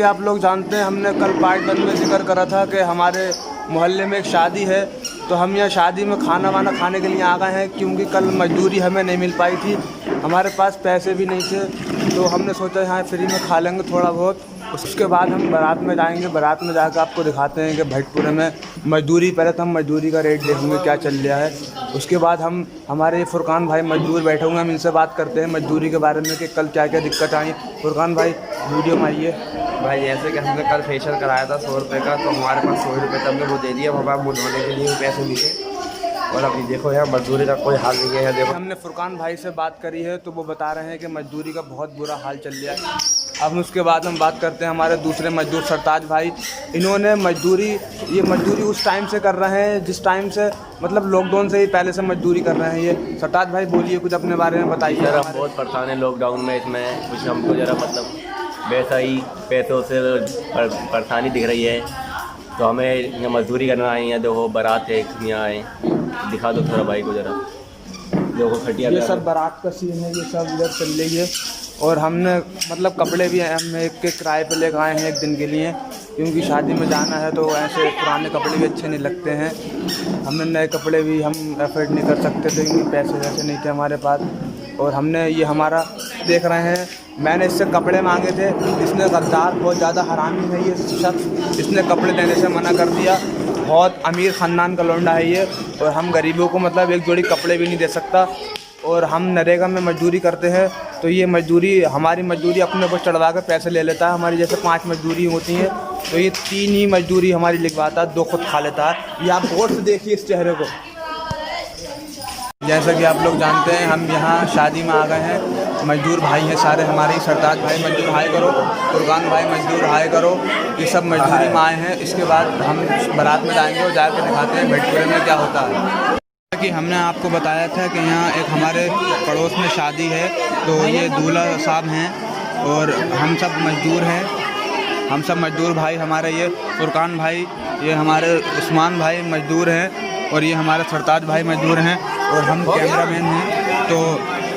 कि आप लोग जानते हैं, हमने कल पार्ट 1 में जिक्र करा था कि हमारे मोहल्ले में एक शादी है, तो हम यहाँ शादी में खाना वाना खाने के लिए आ गए हैं, क्योंकि कल मजदूरी हमें नहीं मिल पाई थी, हमारे पास पैसे भी नहीं थे, तो हमने सोचा यहाँ फ्री में खा लेंगे थोड़ा बहुत। उसके बाद हम बारात में जाएंगे, बारात में जाकर आपको दिखाते हैं कि भटपुरे में मजदूरी, पहले तो हम मजदूरी का रेट देखेंगे क्या चल रहा है, उसके बाद हम हमारे फुरकान भाई मजदूर बैठे हुए हैं, हम इनसे बात करते हैं मजदूरी के बारे में कि कल क्या क्या दिक्कत आई। फुरकान भाई वीडियो में आइए। भाई जैसे कि हमने कल फेशियल कराया था 100 रुपये का, तो हमारे पास 100 रुपये तब हमने वो दे दिया, हमारे मुँह धोने के लिए पैसे मिले, और अभी देखो यार मजदूरी का कोई हाल नहीं है। देखो हमने फुरकान भाई से बात करी है तो वो बता रहे हैं कि मजदूरी का बहुत बुरा हाल चल रहा है। अब उसके बाद हम बात करते हैं हमारे दूसरे मजदूर सरताज भाई, इन्होंने ये मजदूरी उस टाइम से कर रहे हैं जिस टाइम से मतलब लॉकडाउन से ही पहले से मजदूरी कर रहे हैं ये। सरताज भाई बोलिए कुछ अपने बारे में बताइए। यार हम बहुत परेशान है लॉकडाउन में, इसमें कुछ हमको ज़रा मतलब वैसा ही पैसों से परेशानी दिख रही है, तो हमें यहाँ मजदूरी करना आए हैं। देखो बारात है यहाँ आए, दिखा दो थोड़ा भाई को ज़रा, देखो खटिया। ये सब बारात का सीन है, ये सब इधर चल रही है, और हमने मतलब कपड़े भी हमने एक किराए पे लेकर आए हैं 1 दिन के लिए, क्योंकि शादी में जाना है तो ऐसे पुराने कपड़े भी अच्छे नहीं लगते हैं, हमने नए कपड़े भी हम एफर्ट नहीं कर सकते थे क्योंकि पैसे वैसे नहीं थे हमारे पास। और हमने ये हमारा देख रहे हैं, मैंने इससे कपड़े मांगे थे, इसने गद्दार बहुत ज़्यादा हरामी है ये शख्स, इसने कपड़े देने से मना कर दिया, बहुत अमीर ख़ानदान का लौंडा है ये, और हम गरीबों को मतलब एक जोड़ी कपड़े भी नहीं दे सकता। और हम नरेगा में मजदूरी करते हैं, तो ये हमारी मजदूरी अपने ऊपर चढ़वा कर पैसे ले लेता है। हमारी जैसे 5 मजदूरी होती हैं तो ये 3 ही मजदूरी हमारी लिखवाता है, 2 खुद खा लेता है। ये आप गौर से देखिए इस चेहरे को। जैसा कि आप लोग जानते हैं, हम यहाँ शादी में आ गए हैं, मजदूर भाई हैं सारे हमारे, सरताज भाई मजदूर हाई करो, फुरकान भाई मजदूर हाई करो, ये सब मजदूरी में आए हैं। इसके बाद हम बारात में जाएंगे और जाकर दिखाते हैं भटपुरे में क्या होता है। कि हमने आपको बताया था कि यहाँ एक हमारे पड़ोस में शादी है, तो ये दूल्हा साहब हैं और हम सब मजदूर हैं, हम सब मजदूर भाई, हमारे ये फुरकान भाई, ये हमारे उस्मान भाई मजदूर हैं, और ये हमारे सरताज भाई मजदूर हैं, और हम कैमरामैन हैं। तो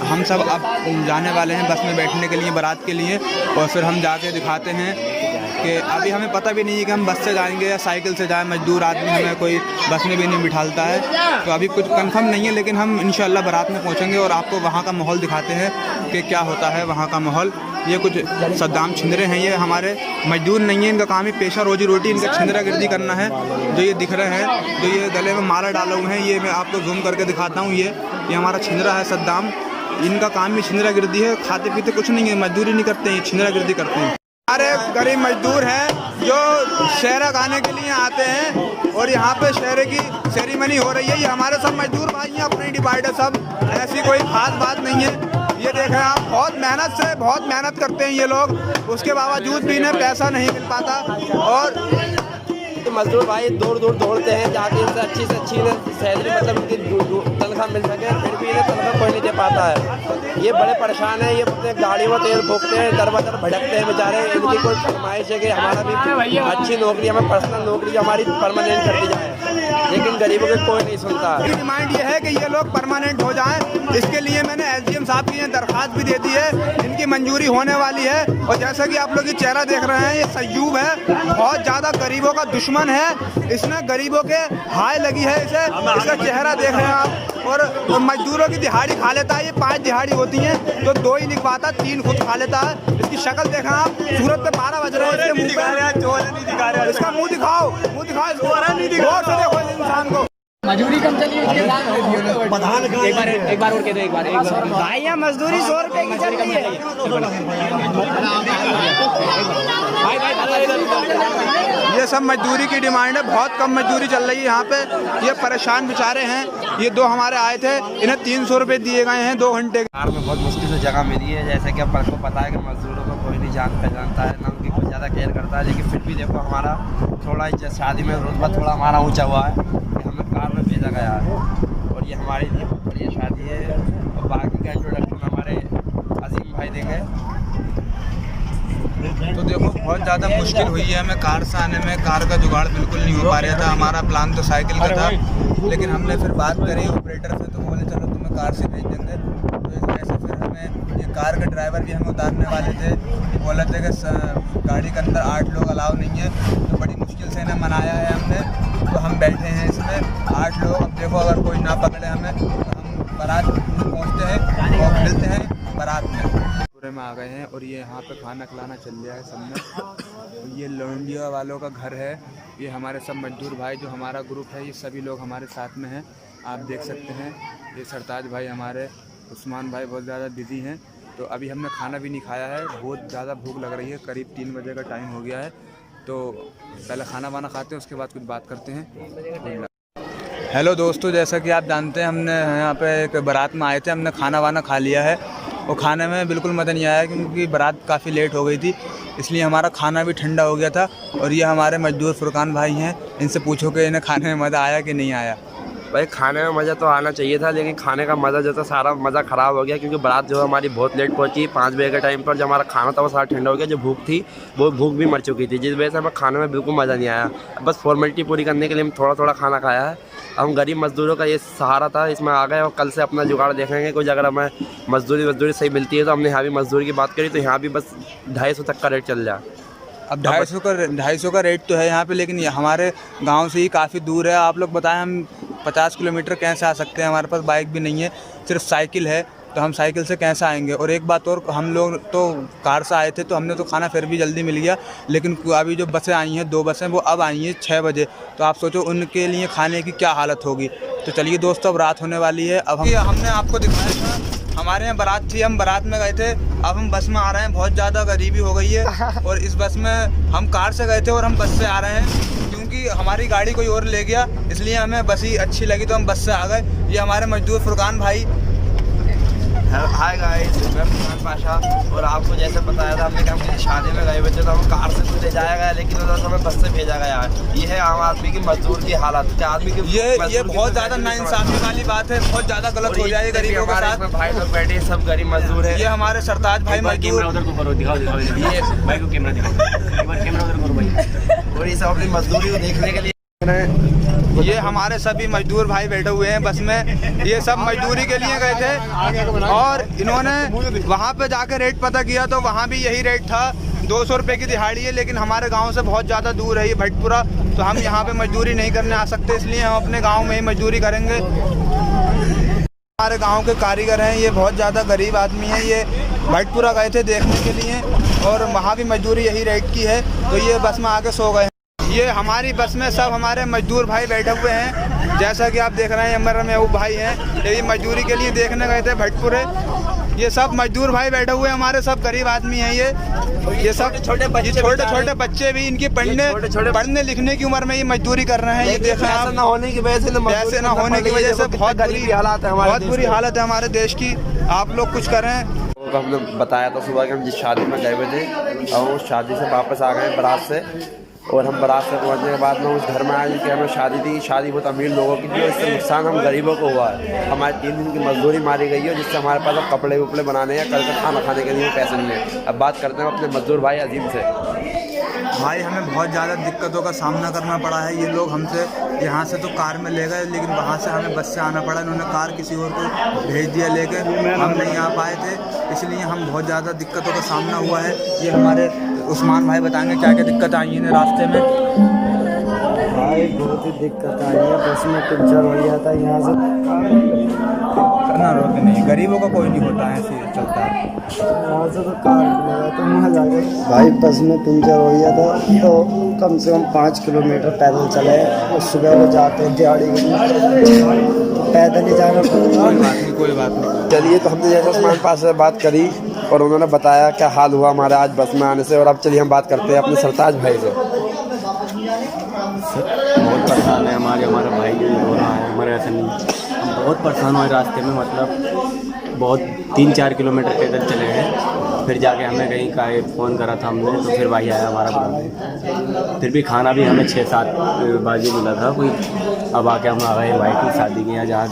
हम सब अब जाने वाले हैं बस में बैठने के लिए बारात के लिए, और फिर हम जाके दिखाते हैं कि अभी हमें पता भी नहीं है कि हम बस से जाएंगे या साइकिल से जाएं, मजदूर आदमी हमें कोई बस में भी नहीं बिठालता है, तो अभी कुछ कंफर्म नहीं है, लेकिन हम इंशाल्लाह बारात में पहुंचेंगे और आपको वहां का माहौल दिखाते हैं कि क्या होता है वहां का माहौल। ये कुछ सद्दाम छिंदरे हैं, ये हमारे मजदूर नहीं है, इनका काम ही पेशा रोजी रोटी इनका छिंदरा गिर्दी करना है। जो ये दिख रहे हैं, जो ये गले में माला डाले हुए हैं, ये मैं आपको जूम करके दिखाता हूँ, ये हमारा छिंदरा है सद्दाम, इनका काम भी छिंदरा गिर्दी है, खाते पीते कुछ नहीं है, मजदूरी नहीं करते हैं, छिंदरा गिर्दी करते हैं। हमारे गरीब मजदूर हैं जो शहरा खाने के लिए आते हैं, और यहाँ पे शहरे की सेरेमनी हो रही है। ये हमारे सब मजदूर भाई हैं, अपने डिवाइडर सब, ऐसी कोई खास बात नहीं है। ये देखें आप, बहुत मेहनत करते हैं ये लोग, उसके बावजूद भी इन्हें पैसा नहीं मिल पाता, और तो मजदूर भाई दूर दूर दौड़ते हैं जाके इनसे अच्छी से अच्छी सैलरी मतलब इनकी तनख्वाह मिल सके, फिर भी इन्हें तनख्वाह कोई नहीं दे पाता है। ये बड़े परेशान हैं, ये अपने गाड़ी में तेल फूकते हैं, दर बदर भटकते हैं बेचारे। इनकी कोई फरमाइश है कि हमारा भी अच्छी नौकरी, हमें पर्सनल नौकरी हमारी परमानेंट कर दी जाए, लेकिन गरीबों को कोई नहीं सुनता। डिमांड ये है कि ये लोग परमानेंट हो जाएं, इसके लिए मैंने SDM साहब की दरख्वास्त भी दे दी है, इनकी मंजूरी होने वाली है। और जैसा कि आप लोग ये चेहरा देख रहे हैं, ये सयूब है, बहुत ज़्यादा गरीबों का दुश्मन है, इसने गरीबों के हाय लगी है इसे, इसका चेहरा देख रहे हैं आप। और मजदूरों की दिहाड़ी खा लेता है, ये 5 दिहाड़ी होती हैं तो 2 ही लिखवाता, 3 खुद खा लेता है। इसकी शक्ल देखें आप, सूरत पे 12 बज रहे हैं, इसके मुंह पे इसका मुंह दिखाओ, इसको देखो इंसान को। मजदूरी कम चली उसके साथ एक बार और कह दो, एक बार भाई यहाँ मजदूरी 100 रुपए की चल रही है। ये सब मजदूरी की डिमांड है, बहुत कम मजदूरी चल रही है यहाँ पे, ये परेशान बेचारे हैं। ये 2 हमारे आए थे, इन्हें 300 रुपये दिए गए हैं 2 घंटे। कार में बहुत मुश्किल से जगह मिली है, जैसे कि आपको पता है कि मजदूरों को कोई नहीं पहचानता है, ना उनकी कोई ज़्यादा केयर करता है, लेकिन फिर भी देखो हमारा थोड़ा शादी में रुतबा थोड़ा हमारा ऊँचा हुआ है, हमें कार में भेजा गया है, और ये हमारी बहुत बढ़िया शादी है। और बाकी का इंट्रोडक्शन हमारे अजीम भाई देंगे। तो देखो बहुत ज़्यादा मुश्किल हुई है हमें कार से आने में, कार का जुगाड़ बिल्कुल नहीं हो पा रहा था। हमारा प्लान तो साइकिल का था, लेकिन हमने फिर बात करी ऑपरेटर से, तो बोले चलो तुम्हें कार से भेज देंगे। तो इस वजह से फिर हमें हैं। ये कार के ड्राइवर भी हमें उतारने वाले थे, ये बोले थे कि गाड़ी के अंदर 8 लोग अलाउ नहीं है, तो बड़ी मुश्किल से इन्हें मनाया है हमने। तो हम बैठे हैं इसमें 8 लोग। अब देखो अगर कोई ना पकड़े हमें तो हम बारात पहुँचते हैं और मिलते हैं बारात में। पूरे में आ गए हैं और ये यहाँ पे खाना खिलाना चल रहा है सब में। ये लौंडिया वालों का घर है। ये हमारे सब मजदूर भाई जो हमारा ग्रुप है, ये सभी लोग हमारे साथ में हैं, आप देख सकते हैं। ये सरताज भाई हमारे, उस्मान भाई बहुत ज़्यादा बिजी हैं। तो अभी हमने खाना भी नहीं खाया है, बहुत ज़्यादा भूख लग रही है, करीब 3 बजे का टाइम हो गया है। तो पहले खाना वाना खाते हैं, उसके बाद कुछ बात करते हैं। हेलो दोस्तों, जैसा कि आप जानते हैं हमने यहाँ पे एक बारात में आए थे, हमने खाना वाना खा लिया है और खाने में बिल्कुल मज़ा नहीं आया क्योंकि बारात काफ़ी लेट हो गई थी, इसलिए हमारा खाना भी ठंडा हो गया था। और ये हमारे मजदूर फुरकान भाई हैं, इनसे पूछो कि इन्हें खाने में मज़ा आया कि नहीं आया। भाई खाने में मज़ा तो आना चाहिए था, लेकिन खाने का मज़ा जो था सारा मज़ा ख़राब हो गया क्योंकि बारात जो है हमारी बहुत लेट पहुंची। 5 बजे के टाइम पर जो हमारा खाना था वो सारा ठंडा हो गया। जो भूख थी वो भूख भी मर चुकी थी, जिस वजह से हमें खाने में बिल्कुल मज़ा नहीं आया। बस फॉर्मेलिटी पूरी करने के लिए हम थोड़ा थोड़ा खाना खाया है। हम गरीब मजदूरों का ये सहारा था, इसमें आ गए और कल से अपना जुगाड़ देखेंगे। कुछ अगर हमें मजदूरी सही मिलती है तो हमने यहाँ भी मजदूरी की बात करी, तो यहाँ भी बस 250 तक का रेट चल जाए। अब 250 का रेट तो है यहाँ पे, लेकिन ये हमारे गांव से ही काफ़ी दूर है। आप लोग बताएं हम 50 किलोमीटर कैसे आ सकते हैं, हमारे पास बाइक भी नहीं है, सिर्फ साइकिल है, तो हम साइकिल से कैसे आएंगे। और एक बात और, हम लोग तो कार से आए थे तो हमने तो खाना फिर भी जल्दी मिल गया, लेकिन अभी जो बसें आई हैं 2 बसें वो अब आई हैं 6 बजे, तो आप सोचो उनके लिए खाने की क्या हालत होगी। तो चलिए दोस्तों, अब रात होने वाली है। अब हमने आपको दिखाया था हमारे यहाँ बारात थी, हम बारात में गए थे, अब हम बस में आ रहे हैं। बहुत ज़्यादा गरीबी हो गई है और इस बस में हम कार से गए थे और हम बस से आ रहे हैं क्योंकि हमारी गाड़ी कोई और ले गया, इसलिए हमें बस ही अच्छी लगी तो हम बस से आ गए। ये हमारे मजदूर फुरकान भाई। हाय गाइस, मैं फुरकान पाशा, और आपको जैसे बताया था हमने कि हम किसी शादी में गए हुए थे तो हम कार से तो ले जाया गया, लेकिन उधर से हमें बस से भेजा गया है। ये है आम आदमी की मजदूर की हालत, क्या आदमी की ये बहुत ज़्यादा नाइंसाफ़ी वाली बात है, बहुत ज़्यादा गलत हो जाए गरीबों के साथ। भाई लोग बैठे सब गरीब मजदूर है। ये हमारे सरताज भाई मजदूर, ये भाई को कैमरा दिखाओ और ये सब अपनी मजदूरी को देखने के लिए। ये हमारे सभी मजदूर भाई बैठे हुए हैं बस में, ये सब मजदूरी के लिए गए थे और इन्होंने वहाँ पे जाकर रेट पता किया तो वहाँ भी यही रेट था, 200 रुपये की दिहाड़ी है। लेकिन हमारे गांव से बहुत ज़्यादा दूर है ये भटपुरा, तो हम यहाँ पे मजदूरी नहीं करने आ सकते, इसलिए हम अपने गांव में ही मजदूरी करेंगे। हमारे गांव के कारीगर हैं, ये बहुत ज़्यादा गरीब आदमी हैं, ये भटपुरा गए थे देखने के लिए और वहाँ भी मजदूरी यही रेट की है, तो ये बस में आके सो गए। ये हमारी बस में सब हमारे मजदूर भाई बैठे हुए हैं, जैसा कि आप देख रहे हैं। हमारे महबूब भाई हैं, ये मजदूरी के लिए देखने गए थे भटपुरे। ये सब मजदूर भाई बैठे हुए हैं, हमारे सब गरीब आदमी हैं। ये सब छोटे बच्चे भी, इनकी पढ़ने लिखने की उम्र में ये मजदूरी कर रहे हैं। ये देख रहे हैं, पैसे ना होने की वजह से बहुत बुरी हालत है हमारे देश की। आप लोग कुछ करें। हमने बताया था सुबह कि हम जिस शादी में गए हुए थे और उस शादी से वापस आ गए बारात से, और हम बारात से पहुंचने के बाद में उस घर में आए कि हमें शादी थी, शादी बहुत अमीर लोगों की थी और इससे नुकसान हम गरीबों को हुआ है। हमारे 3 दिन की मजदूरी मारी गई है, जिससे हमारे पास अब कपड़े वपड़े बनाने या कल का खाना खाने के लिए पैसे नहीं है। अब बात करते हैं अपने मजदूर भाई अजीम से। भाई हमें बहुत ज़्यादा दिक्कतों का सामना करना पड़ा है। ये लोग हमसे यहाँ से तो कार में ले गए, लेकिन वहाँ से हमें बस से आना पड़ा। इन्होंने कार किसी और को भेज दिया लेके, हम नहीं आ पाए थे, इसलिए हम बहुत ज़्यादा दिक्कतों का सामना हुआ है। ये हमारे उस्मान भाई बताएंगे क्या क्या दिक्कत आई है रास्ते में। भाई बहुत ही दिक्कत आई है, बस में पंचर हो गया था। यहाँ से करना रोक नहीं, गरीबों का कोई नहीं होता है, ऐसे चलता है। यहाँ से तो कार लगा तो वहाँ जाके भाई बस में पंचर हो गया था, तो कम से कम 5 किलोमीटर पैदल चले और सुबह को जाते दिहाड़ी पैदल ही जाना पड़ता। कोई बात नहीं। चलिए, तो हमने जैसे उस्मान पास से बात करी और उन्होंने बताया क्या हाल हुआ हमारा आज बस में आने से। और अब चलिए हम बात करते हैं अपने सरताज भाई से। बहुत परेशान है हमारा भाई जो रो रहा है, हमारे ऐसा नहीं, हम बहुत परेशान हुए रास्ते में, मतलब बहुत 3-4 किलोमीटर पैदल चले गए, फिर जाके हमें कहीं का फ़ोन करा था हमने, तो फिर भाई आया हमारा बुलाने। फिर भी खाना भी हमें 6-7 बजे मिला था कोई। अब आके हम आ गए भाई की शादी के यहाँ जहाँ